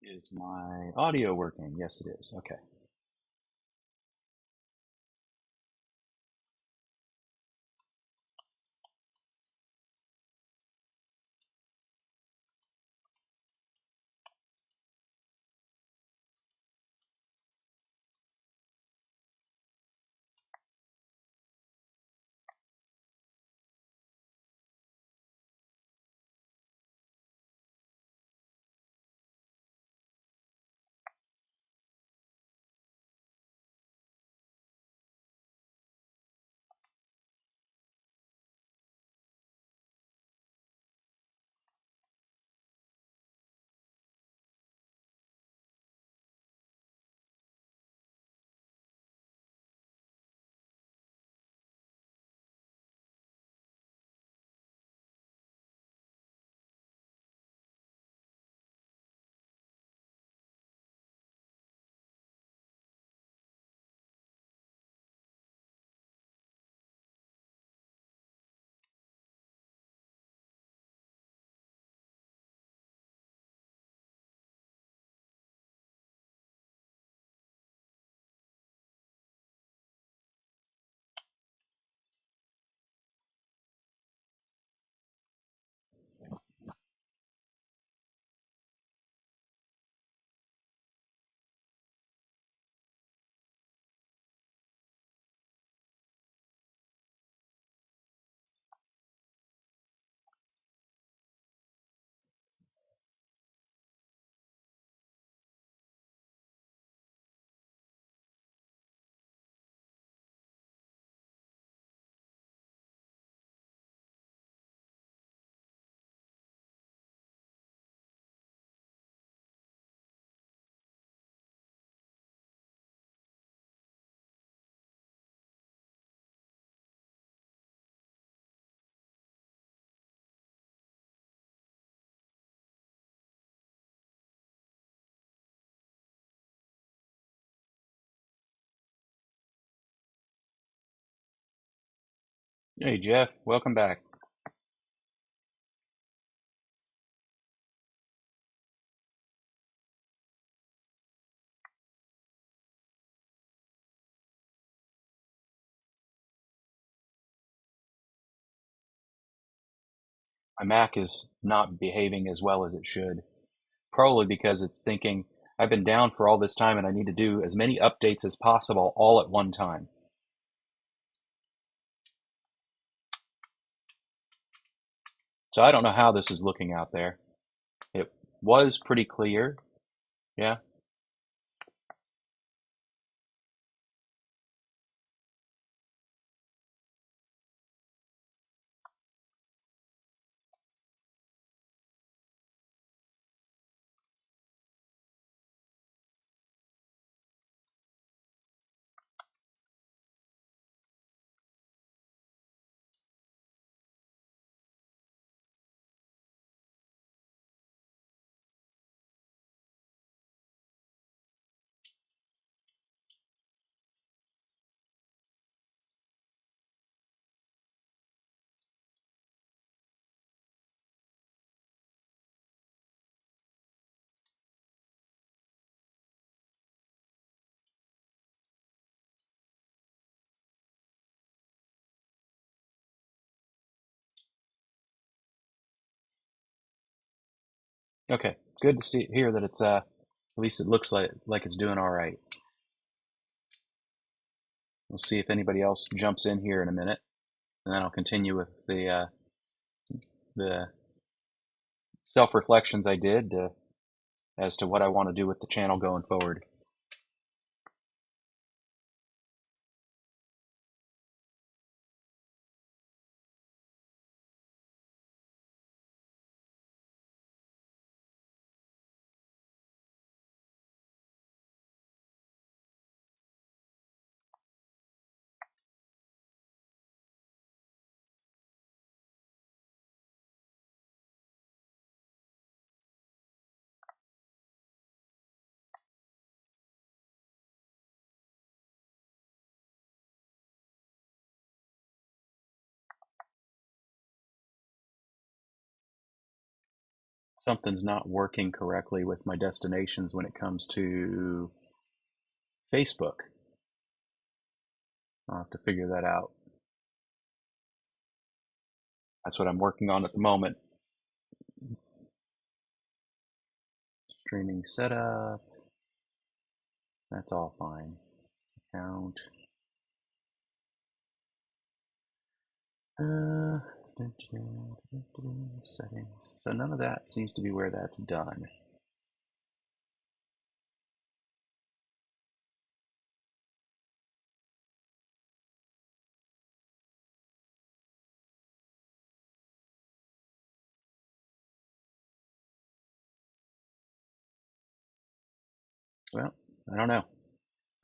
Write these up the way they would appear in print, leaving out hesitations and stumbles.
Is my audio working? Yes, it is. Okay. Hey, Jeff. Welcome back. My Mac is not behaving as well as it should, probably because it's thinking I've been down for all this time and I need to do as many updates as possible all at one time. So I don't know how this is looking out there. It was pretty clear. Yeah. Okay. Good to see hear that it's at least it looks like it's doing all right. We'll see if anybody else jumps in here in a minute, and then I'll continue with the self reflections I did as to what I want to do with the channel going forward. something's not working correctly with my destinations when it comes to Facebook. I'll have to figure that out. That's what I'm working on at the moment. Streaming setup. That's all fine. Account. Settings. So none of that seems to be where that's done. Well, I don't know.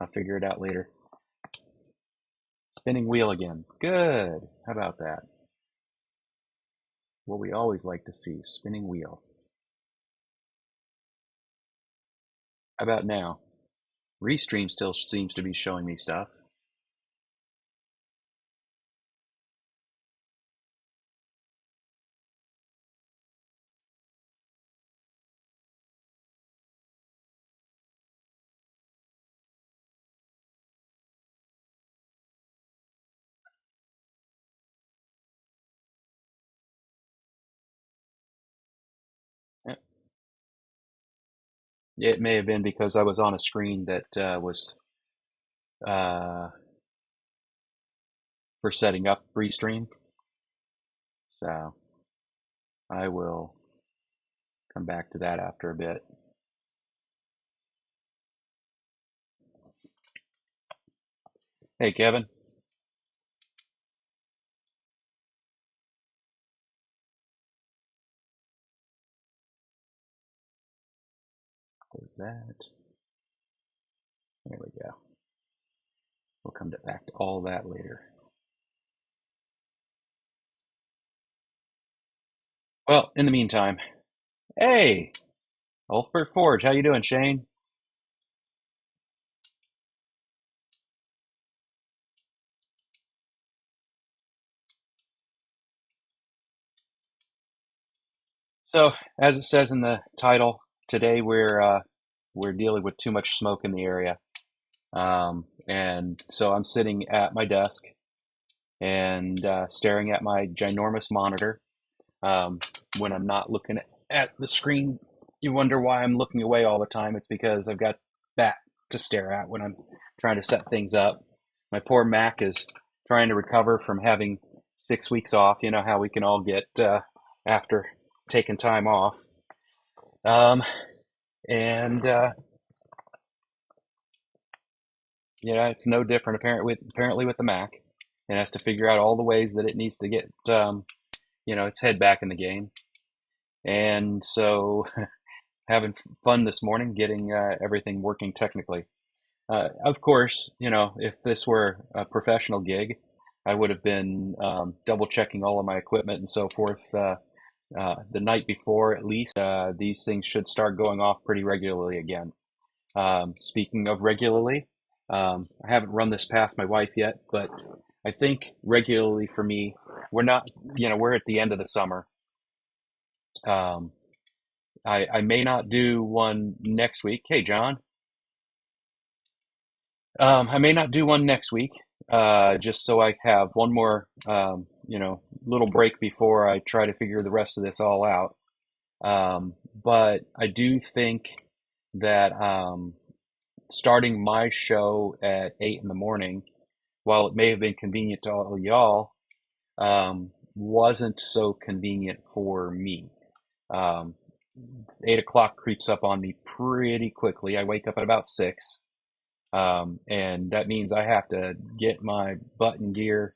I'll figure it out later. Spinning wheel again. Good. How about that? What we always like to see, spinning wheel. How about now? Restream still seems to be showing me stuff. Eh, It may have been because I was on a screen that was uh, for setting up Restream. So I will come back to that after a bit. Hey, Kevin. Close that. There we go. We'll come back to all that later. Well, in the meantime, hey, Ulfbert Forge, how you doing, Shane? So, as it says in the title, today we're dealing with too much smoke in the area, and so I'm sitting at my desk and staring at my ginormous monitor. When I'm not looking at the screen, you wonder why I'm looking away all the time. It's because I've got that to stare at when I'm trying to set things up. My poor Mac is trying to recover from having 6 weeks off. You know how we can all get after taking time off. Um, and it's no different apparently with the Mac. It has to figure out all the ways that it needs to get its head back in the game. And so having fun this morning, getting everything working technically. Of course, if this were a professional gig, I would have been double checking all of my equipment and so forth the night before at least. These things should start going off pretty regularly again. Speaking of regularly, I haven't run this past my wife yet, but I think regularly for me, we're at the end of the summer. Um, I may not do one next week. Hey, John. I may not do one next week, just so I have one more, little break before I try to figure the rest of this all out. But I do think that starting my show at 8 in the morning, while it may have been convenient to all y'all, wasn't so convenient for me. Um, 8 o'clock creeps up on me pretty quickly. I wake up at about 6. And that means I have to get my butt in gear